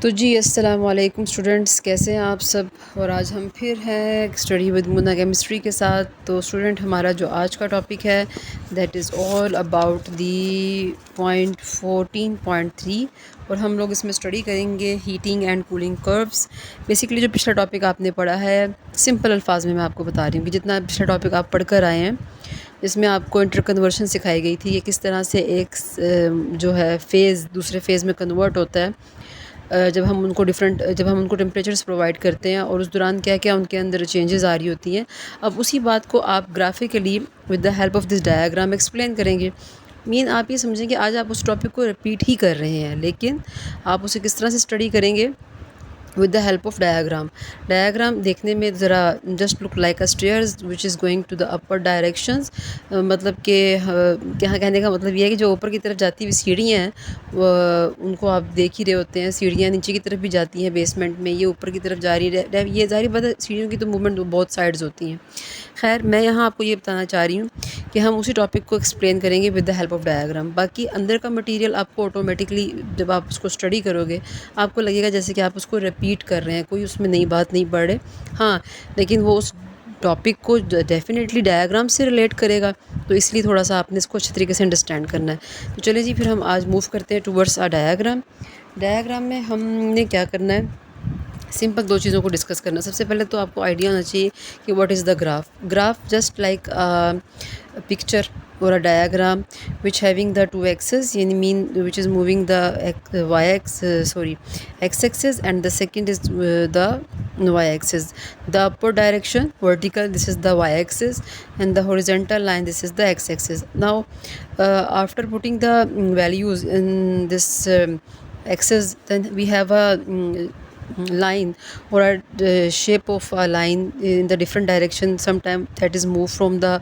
तो जी अस्सलाम वालेकुम स्टूडेंट्स, कैसे हैं आप सब। और आज हम फिर हैं स्टडी विद मुन्ना केमिस्ट्री के साथ। तो स्टूडेंट, हमारा जो आज का टॉपिक है that is all about the point 14.3 और हम लोग इसमें स्टडी करेंगे heating and cooling curves. Basically जो पिछला टॉपिक आपने पढ़ा है, सिंपल अल्फाज में मैं आपको बता रही हूँ कि जितना पिछला टॉपिक आप पढ़ कर आए हैं इसमें आपको इंटर कन्वर्शन सिखाई गई थी, ये किस तरह से एक जो है फ़ेज़ दूसरे फ़ेज़ में कन्वर्ट होता है जब हम उनको टेम्परेचर्स प्रोवाइड करते हैं और उस दौरान क्या क्या उनके अंदर चेंजेस आ रही होती हैं। अब उसी बात को आप graphically with the help of this diagram explain करेंगे। मीन आप ये समझें कि आज आप उस टॉपिक को रिपीट ही कर रहे हैं, लेकिन आप उसे किस तरह से स्टडी करेंगे with the help of diagram देखने में ज़रा just look like a stairs which is going to the upper directions. मतलब कि यहाँ कहने का मतलब ये है कि जो ऊपर की तरफ जाती हुई सीढ़ियाँ हैं उनको आप देख ही रहे होते हैं। सीढ़ियाँ नीचे की तरफ भी जाती हैं बेसमेंट में, ये ऊपर की तरफ जा रही है। ये ज़ाहिर बात है, सीढ़ियों की तो मूवमेंट बहुत साइड्स होती हैं। खैर, मैं यहाँ आपको ये बताना चाह रही हूँ कि हम उसी टॉपिक को एक्सप्लेन करेंगे with the help of diagram. बाकी अंदर का मटेरियल आपको ऑटोमेटिकली जब आप उसको स्टडी करोगे आपको लगेगा जैसे कि आप उसको रिपीट कर रहे हैं, कोई उसमें नई बात नहीं पढ़ रहे। हाँ, लेकिन वो उस टॉपिक को डेफिनेटली डायग्राम से रिलेट करेगा, तो इसलिए थोड़ा सा आपने इसको अच्छी तरीके से अंडरस्टैंड करना है। तो चलिए जी, फिर हम आज मूव करते हैं टूवर्ड्स आ डायग्राम में हमने क्या करना है, सिंपल दो चीज़ों को डिस्कस करना। सबसे पहले तो आपको आइडिया होना चाहिए कि what is the graph just like picture or a diagram which having the two axes, yani mean which is moving the x axis, and the second is the y axis. The upward direction vertical, this is the y axis, and the horizontal line, this is the x axis. Now after putting the values in this axis, then we have a line or a shape of a line in the different direction. Sometimes that is move from the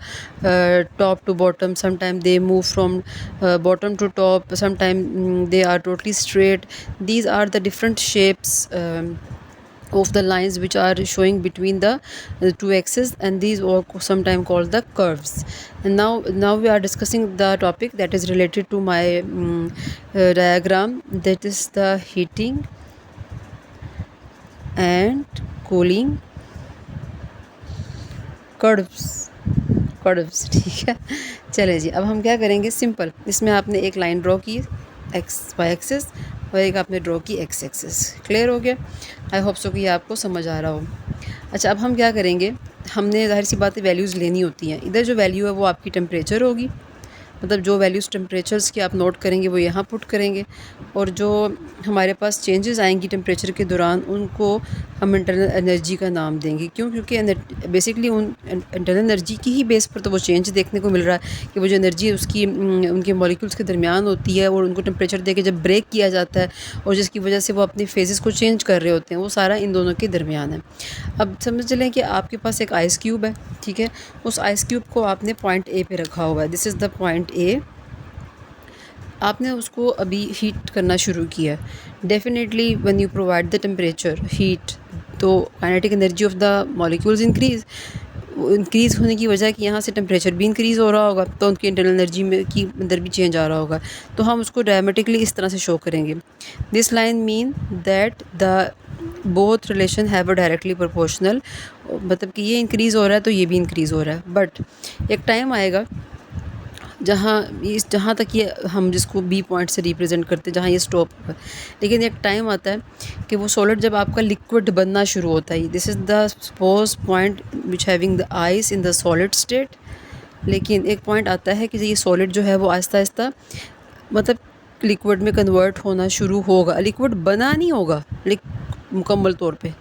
top to bottom, sometimes they move from bottom to top, sometimes they are totally straight. These are the different shapes of the lines which are showing between the two axes, and these are sometimes called the curves. And now we are discussing the topic that is related to my diagram, that is the heating and cooling curves. ठीक है, चले जी, अब हम क्या करेंगे, simple इसमें आपने एक लाइन ड्रॉ की एक्स वाई एक्सिस और एक आपने ड्रॉ की एक्स एक्सिस। क्लियर हो गया? आई होप सो कि ये आपको समझ आ रहा हो। अच्छा, अब हम क्या करेंगे, हमने ज़ाहिर सी बात है वैल्यूज़ लेनी होती हैं। इधर जो वैल्यू है वो आपकी टेम्परेचर होगी, मतलब जो वैल्यूज़ टेम्परेचर्स की आप नोट करेंगे वो यहाँ पुट करेंगे, और जो हमारे पास चेंजेस आएंगी टेम्परेचर के दौरान उनको हम इंटरनल एनर्जी का नाम देंगे। क्यों? क्योंकि बेसिकली उन इंटरनल एनर्जी की ही बेस पर तो वो चेंज देखने को मिल रहा है कि वो जो एनर्जी उसकी उनके मॉलिक्यूल्स के दरमियान होती है और उनको टेम्परेचर दे के जब ब्रेक किया जाता है और जिसकी वजह से वो अपने फेजेस को चेंज कर रहे होते हैं, वो सारा इन दोनों के दरमियान है। अब समझ चलें कि आपके पास एक आइस क्यूब है, ठीक है, उस आइस क्यूब को आपने पॉइंट ए पे रखा हुआ है, this is the point A. आपने उसको अभी हीट करना शुरू किया। Definitely when you provide the temperature heat, तो kinetic energy of the molecules increase होने की वजह कि यहाँ से टेम्परेचर भी इंक्रीज़ हो रहा होगा, तो उनकी इंटरनल एनर्जी में की अंदर भी चेंज आ रहा होगा। तो हम उसको ड्रामेटिकली इस तरह से शो करेंगे। This line mean that the both relation have a directly proportional, मतलब कि ये इंक्रीज़ हो रहा है तो ये भी इंक्रीज़ हो रहा है। बट एक टाइम आएगा जहाँ तक ये हम जिसको बी पॉइंट से रिप्रेजेंट करते हैं, जहाँ ये स्टॉप होगा, लेकिन एक टाइम आता है कि वो सॉलिड जब आपका लिक्विड बनना शुरू होता है, this is the suppose point which having the ice in the solid state. लेकिन एक पॉइंट आता है कि ये सॉलिड जो है वो आहिस्ता आहिस्ता मतलब लिक्विड में कन्वर्ट होना शुरू होगा। लिक्विड बना नहीं होगा मुकम्मल तौर पे।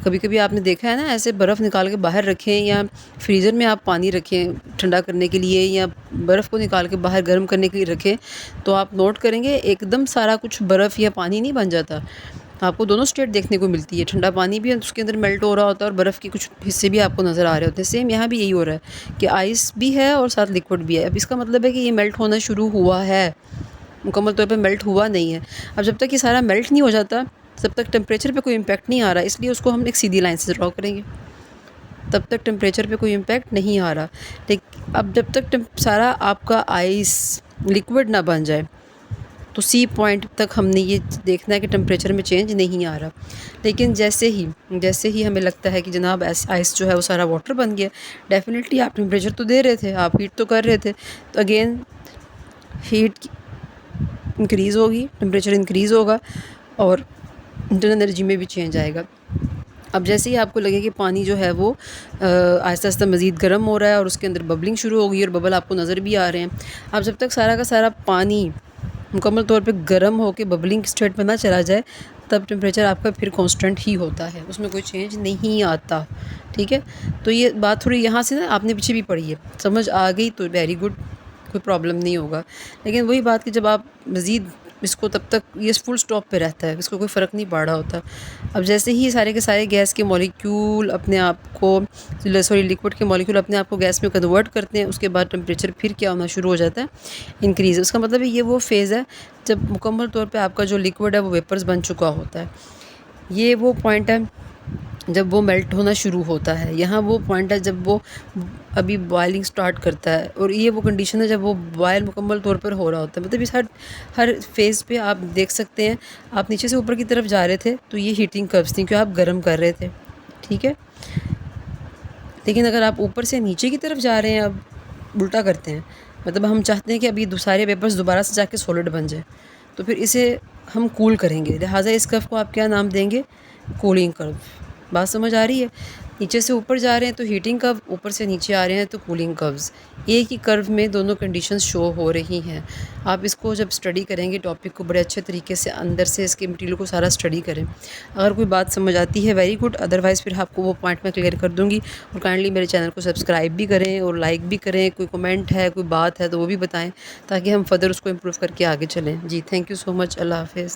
कभी कभी आपने देखा है ना, ऐसे बर्फ़ निकाल के बाहर रखें या फ्रीज़र में आप पानी रखें ठंडा करने के लिए, या बर्फ़ को निकाल के बाहर गर्म करने के लिए रखें, तो आप नोट करेंगे एकदम सारा कुछ बर्फ़ या पानी नहीं बन जाता। आपको दोनों स्टेट देखने को मिलती है, ठंडा पानी भी उसके अंदर मेल्ट हो रहा होता है और बर्फ़ के कुछ हिस्से भी आपको नज़र आ रहे होते हैं। सेम यहाँ भी यही हो रहा है कि आइस भी है और साथ लिक्विड भी है। अब इसका मतलब है कि ये मेल्ट होना शुरू हुआ है, मुकम्मल तौर पे मेल्ट हुआ नहीं है। अब जब तक ये सारा मेल्ट नहीं हो जाता तब तक टेम्परेचर पे कोई इम्पैक्ट नहीं आ रहा, इसलिए उसको हम एक सीधी लाइन से ड्रॉ करेंगे। तब तक टेम्परेचर पे कोई इम्पैक्ट नहीं आ रहा। लेकिन अब जब तक सारा आपका आइस लिक्विड ना बन जाए तो सी पॉइंट तक हमने ये देखना है कि टेम्परेचर में चेंज नहीं आ रहा। लेकिन जैसे ही हमें लगता है कि जनाब आइस जो है वो सारा वाटर बन गया, डेफिनेटली आप टेम्परेचर तो दे रहे थे, आप हीट तो कर रहे थे, तो अगेन हीट इंक्रीज़ होगी, टेम्परेचर इंक्रीज़ होगा और इंटरनल एनर्जी में भी चेंज आएगा। अब जैसे ही आपको लगे कि पानी जो है वो आहिस्ता आहिस्ता मज़ीद गर्म हो रहा है और उसके अंदर बबलिंग शुरू हो गई और बबल आपको नज़र भी आ रहे हैं, अब जब तक सारा का सारा पानी मुकम्मल तौर पे गर्म होकर बबलिंग स्टेट में ना चला जाए, तब टेम्परेचर आपका फिर कांस्टेंट ही होता है, उसमें कोई चेंज नहीं आता। ठीक है, तो ये बात थोड़ी यहाँ से ना आपने पीछे भी पढ़ी है, समझ आ गई तो वेरी गुड, कोई प्रॉब्लम नहीं होगा। लेकिन वही बात कि जब आप मज़ीद इसको, तब तक ये फुल स्टॉप पे रहता है, इसको कोई फ़र्क नहीं पड़ रहा होता। अब जैसे ही सारे के सारे गैस के मॉलिक्यूल अपने आप को, लिक्विड के मॉलिक्यूल अपने आप को गैस में कन्वर्ट करते हैं, उसके बाद टेम्परेचर फिर क्या होना शुरू हो जाता है, इंक्रीज़। उसका मतलब है ये वो फेज़ है जब मुकम्मल तौर पे आपका जो लिक्विड है वो वेपर्स बन चुका होता है। ये वो पॉइंट है जब वो मेल्ट होना शुरू होता है। यहाँ वो पॉइंट है जब वो अभी बॉयलिंग स्टार्ट करता है, और ये वो कंडीशन है जब वो बॉयल मुकम्मल तौर पर हो रहा होता है। मतलब इस हर फेज़ पे आप देख सकते हैं, आप नीचे से ऊपर की तरफ जा रहे थे तो ये हीटिंग कर्व्स थी, क्योंकि आप गर्म कर रहे थे। ठीक है, लेकिन अगर आप ऊपर से नीचे की तरफ जा रहे हैं, अब उल्टा करते हैं, मतलब हम चाहते हैं कि अभी सारे पेपर्स दोबारा से जाके सॉलिड बन जाए, तो फिर इसे हम कूल करेंगे, लिहाजा इस कर्व को आप क्या नाम देंगे, कूलिंग कर्व। बात समझ आ रही है? नीचे से ऊपर जा रहे हैं तो हीटिंग कर्व, ऊपर से नीचे आ रहे हैं तो कूलिंग कर्व्स। एक ही कर्व में दोनों कंडीशंस शो हो रही हैं। आप इसको जब स्टडी करेंगे टॉपिक को बड़े अच्छे तरीके से, अंदर से इसके मटीरियल को सारा स्टडी करें। अगर कोई बात समझ आती है वेरी गुड, अदरवाइज़ फिर आपको वो पॉइंट मैं क्लियर कर दूँगी। और काइंडली मेरे चैनल को सब्सक्राइब भी करें और लाइक भी करें। कोई कमेंट है, कोई बात है तो वो भी बताएँ, ताकि हम फर्दर उसको इम्प्रूव करके आगे चलें। जी, थैंक यू सो मच। अल्लाह हाफ़िज़।